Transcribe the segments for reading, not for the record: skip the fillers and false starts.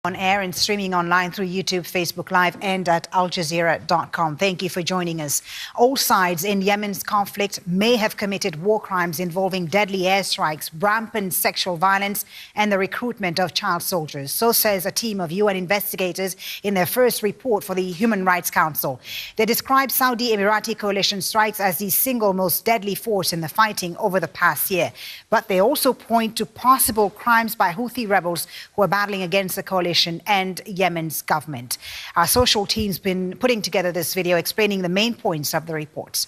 On air and streaming online through YouTube, Facebook Live and at aljazeera.com. Thank you for joining us. All sides in Yemen's conflict may have committed war crimes involving deadly airstrikes, rampant sexual violence and the recruitment of child soldiers. So says a team of UN investigators in their first report for the Human Rights Council. They describe Saudi Emirati coalition strikes as the single most deadly force in the fighting over the past year. But they also point to possible crimes by Houthi rebels who are battling against the coalition and Yemen's government. Our social team's been putting together this video explaining the main points of the reports.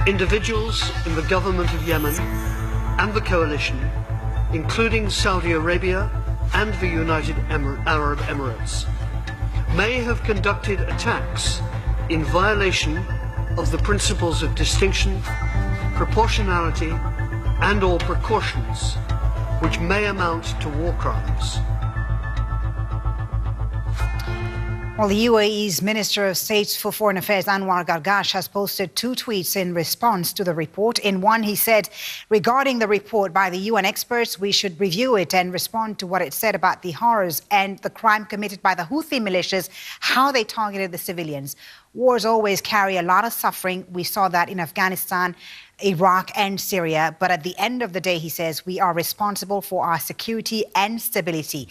Individuals in the government of Yemen and the coalition, including Saudi Arabia and the United Arab Emirates, may have conducted attacks in violation of the principles of distinction, proportionality and/or precautions, which may amount to war crimes. Well, the UAE's Minister of State for Foreign Affairs, Anwar Gargash, has posted 2 tweets in response to the report. In one, he said, regarding the report by the UN experts, we should review it and respond to what it said about the horrors and the crime committed by the Houthi militias, how they targeted the civilians. Wars always carry a lot of suffering. We saw that in Afghanistan, Iraq and Syria. But at the end of the day, he says, we are responsible for our security and stability.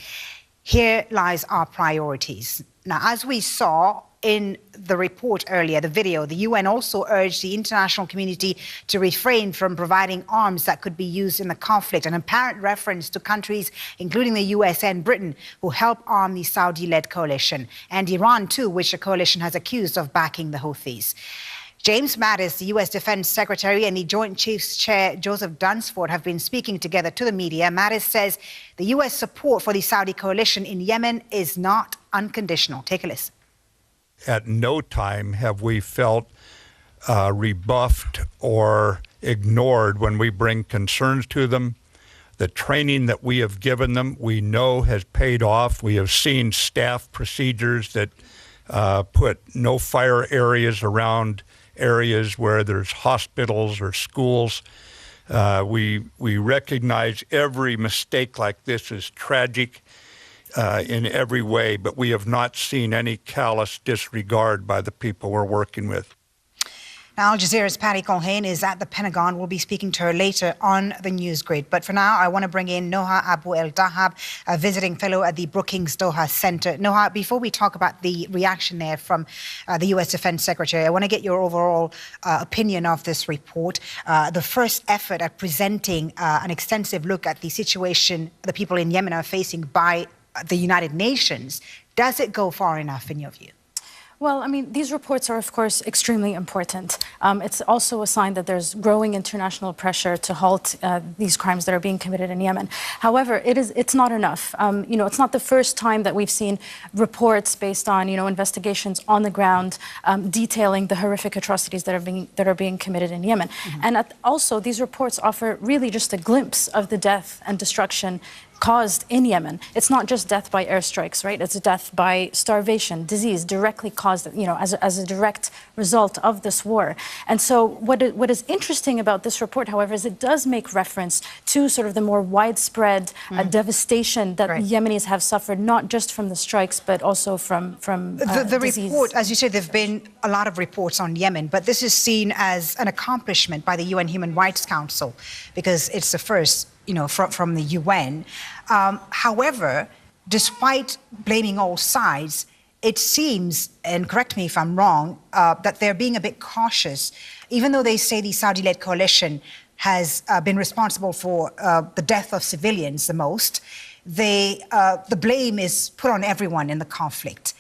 Here lies our priorities. Now, as we saw in the report earlier, the video, the UN also urged the international community to refrain from providing arms that could be used in the conflict, an apparent reference to countries, including the US and Britain, who help arm the Saudi-led coalition, and Iran too, which the coalition has accused of backing the Houthis. James Mattis, the U.S. Defense Secretary, and the Joint Chiefs Chair Joseph Dunsford have been speaking together to the media. Mattis says the U.S. support for the Saudi coalition in Yemen is not unconditional. Take a listen. At no time have we felt rebuffed or ignored when we bring concerns to them. The training that we have given them, we know has paid off. We have seen staff procedures that put no fire areas around areas where there's hospitals or schools. We recognize every mistake like this is tragic in every way, but we have not seen any callous disregard by the people we're working with. Now, Al Jazeera's Patty Colhane is at the Pentagon. We'll be speaking to her later on the news grid. But for now, I want to bring in Noha Abu El Dahab, a visiting fellow at the Brookings Doha Center. Noha, before we talk about the reaction there from the U.S. Defense Secretary, I want to get your overall opinion of this report. The first effort at presenting an extensive look at the situation the people in Yemen are facing by the United Nations. Does it go far enough in your view? Well, I mean, these reports are, of course, extremely important. It's also a sign that there's growing international pressure to halt these crimes that are being committed in Yemen. However, it's not enough. It's not the first time that we've seen reports based on, investigations on the ground detailing the horrific atrocities that are being committed in Yemen. Mm-hmm. And also, these reports offer really just a glimpse of the death and destruction caused in Yemen. It's not just death by airstrikes, right? It's a death by starvation, disease, directly caused, as a direct result of this war. And so what is interesting about this report, however, is it does make reference to sort of the more widespread devastation that Yemenis have suffered, not just from the strikes, but also from the disease. report, as you said, there have been a lot of reports on Yemen, but this is seen as an accomplishment by the UN Human Rights Council because it's the first from the UN. However, despite blaming all sides, it seems, and correct me if I'm wrong, that they're being a bit cautious, even though they say the Saudi-led coalition has been responsible for the death of civilians the most, the blame is put on everyone in the conflict.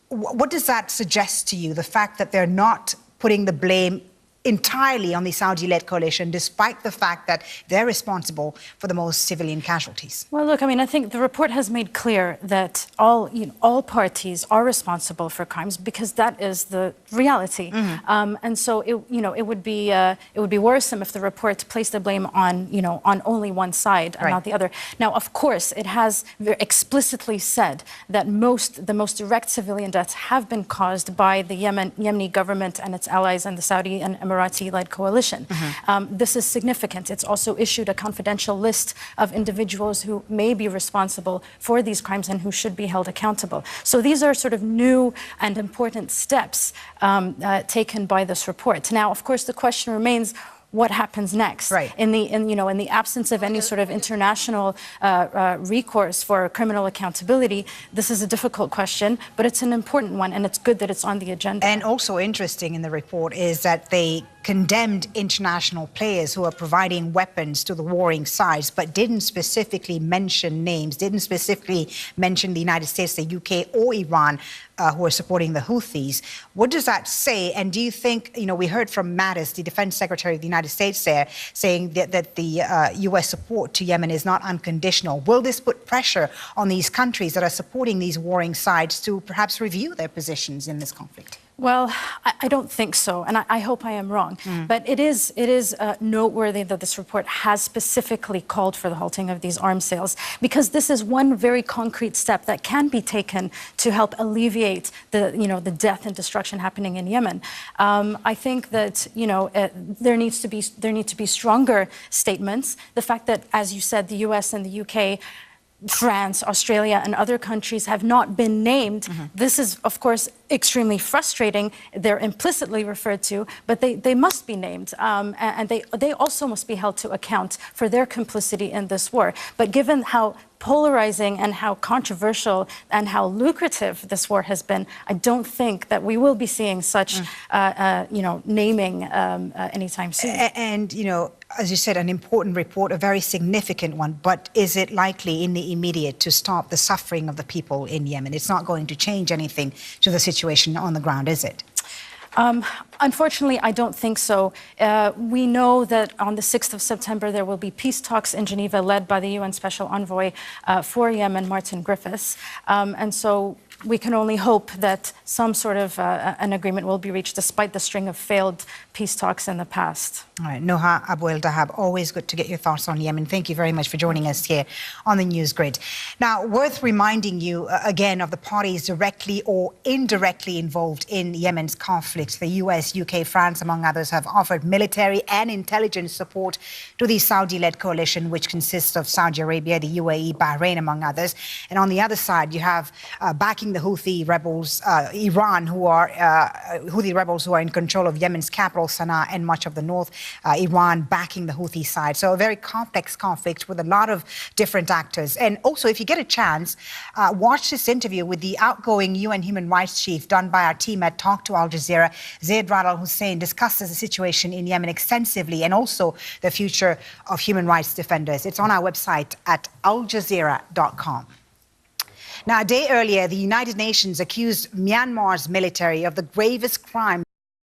What does that suggest to you, the fact that they're not putting the blame entirely on the Saudi-led coalition, despite the fact that they're responsible for the most civilian casualties? Well, look, I mean, I think the report has made clear that all parties are responsible for crimes, because that is the reality. And so, it would be worrisome if the report placed the blame on, on only one side and not the other. Now, of course, it has explicitly said that the most direct civilian deaths have been caused by the Yemeni government and its allies and the Saudi and Emirati-led coalition. This is significant. It's also issued a confidential list of individuals who may be responsible for these crimes and who should be held accountable. So these are sort of new and important steps taken by this report. Now, of course, the question remains, what happens next? Right. In the absence of any sort of international recourse for criminal accountability, this is a difficult question, but it's an important one, and it's good that it's on the agenda. And also interesting in the report is that they condemned international players who are providing weapons to the warring sides, but didn't specifically mention names, didn't specifically mention the United States, the UK, or Iran, who are supporting the Houthis. What does that say? And do you think, we heard from Mattis, the Defense Secretary of the United States there, saying that the US support to Yemen is not unconditional. Will this put pressure on these countries that are supporting these warring sides to perhaps review their positions in this conflict? Well, I don't think so, and I hope I am wrong. But it is noteworthy that this report has specifically called for the halting of these arms sales, because this is one very concrete step that can be taken to help alleviate the death and destruction happening in Yemen. I think that there need to be stronger statements. The fact that, as you said, the US and the UK, France, Australia, and other countries have not been named. This is, of course, extremely frustrating. They're implicitly referred to, but they must be named. And they also must be held to account for their complicity in this war. But given how polarizing and how controversial and how lucrative this war has been, I don't think that we will be seeing such, naming anytime soon. And, as you said, an important report, a very significant one, but is it likely in the immediate to stop the suffering of the people in Yemen? It's not going to change anything to the situation on the ground, is it? Unfortunately, I don't think so. We know that on the 6th of September, there will be peace talks in Geneva led by the UN Special Envoy for Yemen, Martin Griffiths. And so we can only hope that some sort of an agreement will be reached despite the string of failed peace talks in the past. All right, Noha Abu El Dahab, always good to get your thoughts on Yemen. Thank you very much for joining us here on the News Grid. Now, worth reminding you again of the parties directly or indirectly involved in Yemen's conflict. The US, UK, France, among others, have offered military and intelligence support to the Saudi-led coalition, which consists of Saudi Arabia, the UAE, Bahrain, among others. And on the other side, you have backing the Houthi rebels, Iran, Houthi rebels who are in control of Yemen's capital, Sana'a, and much of the north. Iran backing the Houthi side. So a very complex conflict with a lot of different actors. And also, if you get a chance, watch this interview with the outgoing UN Human Rights Chief done by our team at Talk to Al Jazeera. Zeid Ra'ad Al Hussein discusses the situation in Yemen extensively and also the future of human rights defenders. It's on our website at aljazeera.com. Now, a day earlier, the United Nations accused Myanmar's military of the gravest crime